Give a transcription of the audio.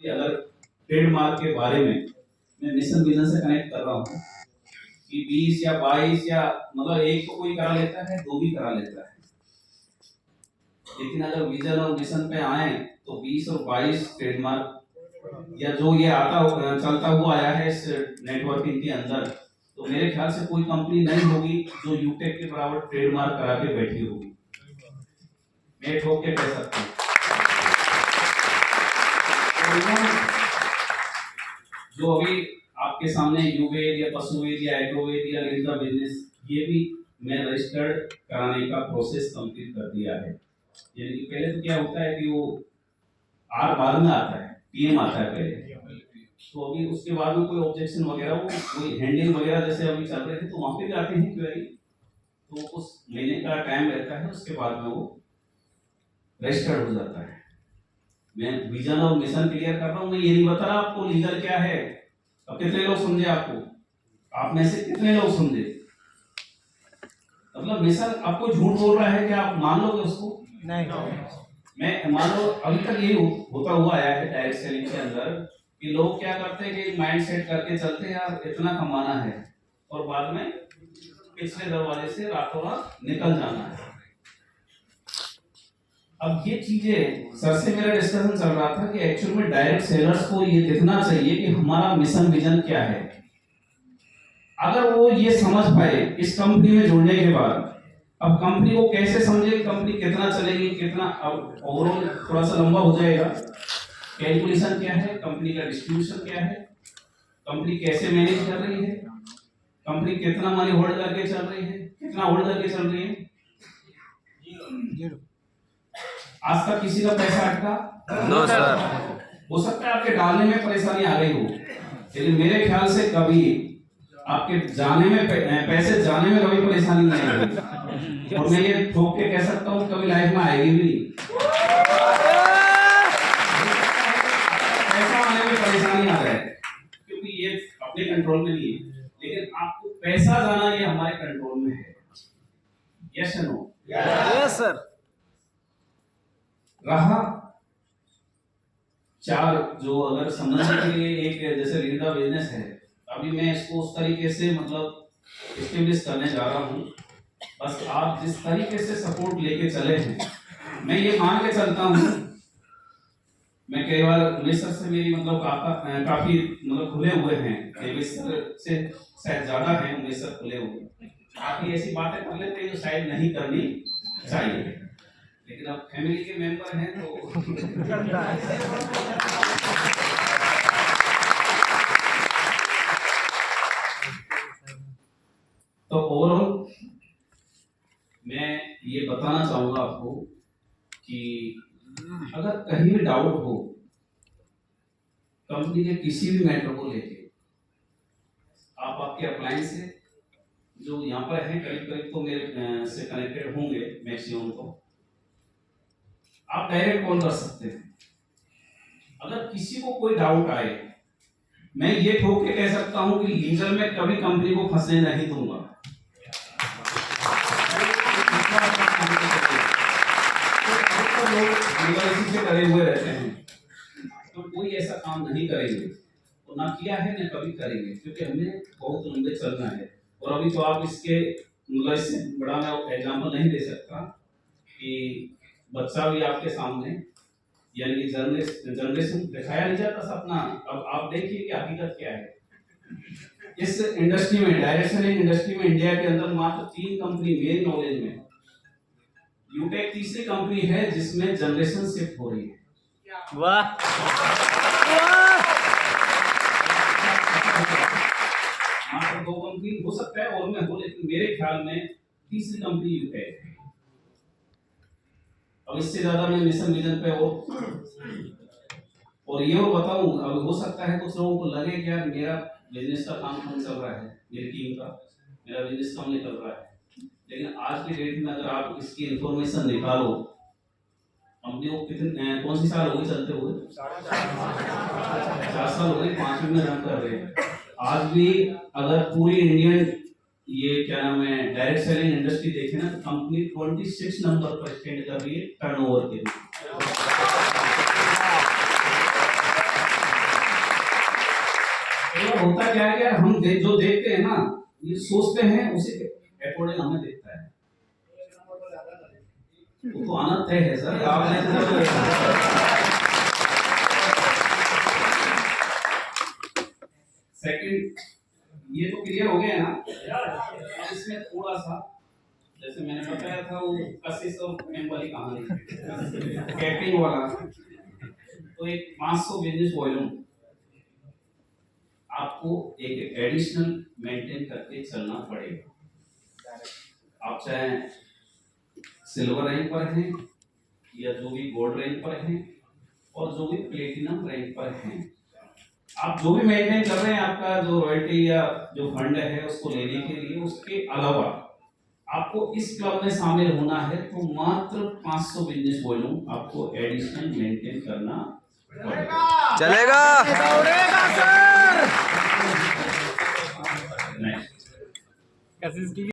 अगर ट्रेडमार्क के बारे में मैं मिशन विजन से कनेक्ट कर रहा हूँ कि 20 या 22 या मतलब एक तो कोई करा लेता है, दो भी करा लेता है, लेकिन अगर विजन और मिशन पे आए तो 20 और 22 ट्रेडमार्क या जो ये चलता हुआ आया है इस नेटवर्किंग के अंदर, तो मेरे ख्याल से कोई कंपनी नहीं होगी जो यूटेक के बराबर ट्रेडमार्क करा के बैठी होगी। मैं ठोक के कह सकता हूँ। जो अभी आपके सामने युवेद या पशुवेद या एग्रोवेद या लिंका बिजनेस, ये भी मैं रजिस्टर्ड कराने का प्रोसेस कंप्लीट कर दिया है। यानी कि पहले तो क्या होता है कि वो आर बाद में आता है, पीएम आता है पहले, तो अभी उसके बाद में कोई ऑब्जेक्शन वगैरह वो कोई हैंडलिंग वगैरह जैसे अभी चल रहे थे तो वहां पे जाते हैं क्वेरी, तो उस महीने का टाइम रहता है, उसके बाद में वो रजिस्टर्ड हो जाता है। मैं विजन और मिशन क्लियर कर रहा हूँ, मैं ये नहीं बता रहा आपको लीगल क्या है। अब कितने लोग समझे आपको, आप में से कितने लोग समझे? मतलब मिशन आपको झूठ बोल रहा है, क्या आप मान लोगे उसको? नहीं। मैं मान लो अभी तक ये होता हुआ आया है डायरेक्ट सेलिंग के अंदर कि लोग क्या करते हैं कि माइंड सेट करके चलते हैं यार इतना कमाना है, और बाद में पिछले दरवाजे से रातों रात निकल जाना है। अब ये चीजें सर से मेरा डिस्कशन चल रहा था कि एक्चुअल में डायरेक्ट सेलर्स को ये देखना चाहिए कि हमारा मिशन विजन क्या है। अगर वो ये समझ पाए इस कंपनी में जुड़ने के बाद, अब कंपनी को कैसे समझे, कंपनी कितना चलेगी, कितना, अब ओवरऑल थोड़ा सा लंबा हो जाएगा। कैलकुलेशन क्या है, कंपनी का डिस्ट्रीब्यूशन क्या है, कंपनी कैसे मैनेज कर रही है, कंपनी कितना मनी होल्ड करके चल रही है, कितना होल्ड करके चल रही है। आज तक किसी का पैसा अटका? No sir. हो सकता है आपके डालने में परेशानी आ गई हो, लेकिन मेरे ख्याल से कभी आपके जाने में पैसे जाने में कभी परेशानी नहीं आएगी, और मैं ये ठोक के कह सकता हूँ कभी लाइफ में आएगी भी नहीं। पैसा आने में परेशानी आ रहा है क्योंकि ये अपने कंट्रोल में नहीं है, लेकिन आपको पैसा जाना ये हमारे कंट्रोल में है। यस या नो? Yes sir. रहा चार जो अगर समझने के लिए एक जैसे लिंका बिजनेस है, अभी मैं इसको उस तरीके से मतलब एस्टेब्लिश करने जा रहा हूँ। बस आप जिस तरीके से सपोर्ट लेके चले हैं, मैं ये मान के चलता हूँ, मैं कई बार उमेश सर से मेरी मतलब काफी मतलब खुले हुए हैं, उमेश सर से शायद ज्यादा है, उमेश सर खुले हुए, काफी ऐसी बातें कर लेते हैं जो शायद नहीं करनी चाहिए, लेकिन अब फैमिली के मेंबर हैं तो ओवरऑल मैं ये बताना चाहूंगा आपको कि अगर कहीं भी डाउट हो कंपनी के किसी भी मैटर को लेके, आप आपके अप्लायंस से जो यहाँ पर हैं करीब करीब तो मेरे से कनेक्टेड होंगे मैक्सिमम, तो आप डायरेक्ट कॉल कर सकते हैं। अगर किसी को कोई डाउट आए, मैं ये ठोक के कह सकता हूं कि लीगल में कभी कंपनी को फंसने नहीं दूंगा। लोग से करे हुए रहते हैं, तो कोई ऐसा काम नहीं करेंगे, तो ना किया है ना कभी करेंगे, क्योंकि हमें बहुत लंबे चलना है। और अभी तो आप इसके मतलब इससे बड़ा मैं एग्जाम्पल नहीं दे सकता कि बच्चा भी आपके सामने, यानी जनरेशन दिखाया नहीं जाता सपना, अब आप देखिए कि हकीकत क्या है। इस इंडस्ट्री में, डायरेक्ट सेलिंग इंडस्ट्री में इंडिया के अंदर मात्र 3 कंपनी मेरी नॉलेज में, यूटेक तीसरी कंपनी है जिसमें जनरेशन शिफ्ट हो रही है। वाह। मात्र 2 कंपनी हो सकता है और में हो, लेकिन मेरे ख्याल में तीसरी कंपनी यूटेक है। अब इससे ज्यादा मैं मिशन विजन पे और ये बताऊं, अब हो सकता है कुछ लोगों को लगे कि यार मेरा बिजनेस का काम कम चल रहा है, मेरी टीम का मेरा बिजनेस कम निकल रहा है, लेकिन आज की डेट में अगर आप इसकी इंफॉर्मेशन निकालो, कंपनी को कितने कौन सी साल हो गई चलते हुए? 4 साल हो गए, 5वीं में रन कर रहे हैं। आज भी अगर पूरी इंडियन ये क्या नाम है डायरेक्ट सेलिंग इंडस्ट्री देखें ना, तो कंपनी 26 नंबर पर स्टैंड कर रही है टर्नओवर के लिए। क्या है कि हम जो देखते हैं ना, ये सोचते हैं उसी के अकॉर्डिंग हमें दिखता है। वो तो आना तय है सर, आपने सेकंड ये तो क्लियर हो गया है ना। अब इसमें थोड़ा सा जैसे मैंने बताया था वो कशिश और प्रेम वाली कहानी कैटरिंग वाला, तो एक 500 बिजनेस वॉल्यूम आपको एक एडिशनल मेंटेन करके चलना पड़ेगा। आप चाहे सिल्वर रैंक पर हैं या जो भी गोल्ड रैंक पर हैं और जो भी प्लेटिनम रैंक पर हैं, आप जो भी मेंटेन कर रहे हैं आपका जो रॉयल्टी या जो फंड है उसको लेने के लिए, उसके अलावा आपको इस क्लब में शामिल होना है तो मात्र 500 बिजनेस वॉल्यूम आपको एडिशनल मेंटेन करना पड़ेगा। चलेगा दौड़ेगा सर। नेक्स्ट कैसे